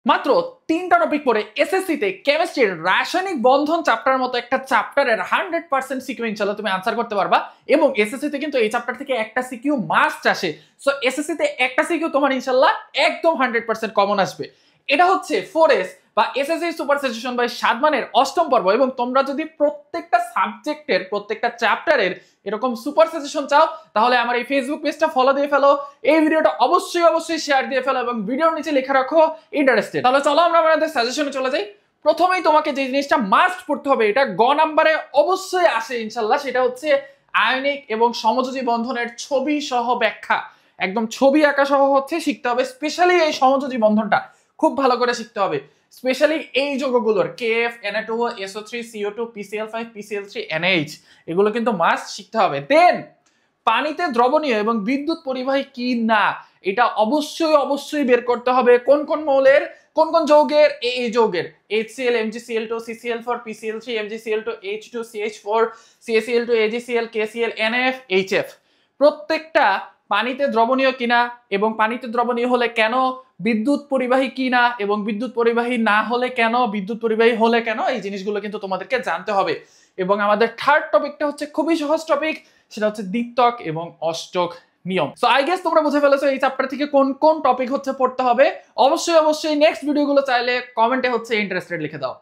মাত্র 3টা টপিক পড়ে এসএসসি তে কেমিস্ট্রির রাসায়নিক বন্ধন চ্যাপ্টারের মতো একটা চ্যাপ্টারের 100% সিকিউ ইনশাআল্লাহ তুমি আনসার করতে পারবা। এবং এসএসসি তে কিন্তু এই চ্যাপ্টার থেকে একটা সিকিউ মাস্ট আসে। সো এসএসসি তে একটা সিকিউ তোমার ইনশাআল্লাহ একদম 100% কমন আসবে। এটা হচ্ছে 4S বা এসএসসি সুপার সাজেশন বাই সাদমানের 8ম পর্ব। এবং তোমরা যদি প্রত্যেকটা সাবজেক্টের প্রত্যেকটা চ্যাপ্টারের এরকম সুপার সাজেশন চাও তাহলে আমার এই ফেসবুক পেজটা ফলো দিয়ে ফেলো, এই ভিডিওটা অবশ্যই শেয়ার দিয়ে ফেলো এবং ভিডিওর নিচে লিখে রাখো ইন্টারেস্টেড। তাহলে চলো আমরা আমাদের সাজেশনে চলে যাই। প্রথমেই তোমাকে যে জিনিসটা মাস্ট পড়তে হবে, এটা গ নাম্বারে অবশ্যই আসে ইনশাআল্লাহ, সেটা হচ্ছে আয়নিক এবং সমযোজী বন্ধনের ছবি সহ ব্যাখ্যা। একদম ছবি আঁকা সহ হচ্ছে শিখতে হবে। স্পেশালি এই সমযোজী বন্ধনটা খুব ভালো করে শিখতে হবে। স্পেশালি এই যৌগগুলোর KF, Na2O, SO3, CO2, PCl5, PCl3, NH এগুলো কিন্তু মাস্ট শিখতে হবে। দেন পানিতে দ্রবণীয় এবং বিদ্যুৎ পরিবাহী কি না এটা অবশ্যই বের করতে হবে। কোন কোন মৌলের কোন কোন যৌগের এই যৌগের HCl, MgCl2, CCl4, PCl3, MgCl2, H2, CH4, CaCl2, AgCl, KCl, NF, HF প্রত্যেকটা পানিতে দ্রবণীয় কিনা এবং পানিতে দ্রবণীয় হলে কেন, বিদ্যুৎ পরিবাহী কিনা এবং বিদ্যুৎ পরিবাহী না হলে কেন, বিদ্যুৎ পরিবাহী হলে কেন, এই জিনিসগুলো কিন্তু তোমাদেরকে জানতে হবে। এবং আমাদের থার্ড টপিকটা হচ্ছে খুবই সহজ টপিক, সেটা হচ্ছে দ্বিত্বক এবং অষ্টক নিয়ম। সো আই গেস তোমরা বুঝে ফেলেছো এই চ্যাপ্টার থেকে কোন কোন টপিক হচ্ছে পড়তে হবে। অবশ্যই নেক্সট ভিডিওগুলো চাইলে কমেন্টে হচ্ছে ইন্টারেস্টেড লিখে দাও।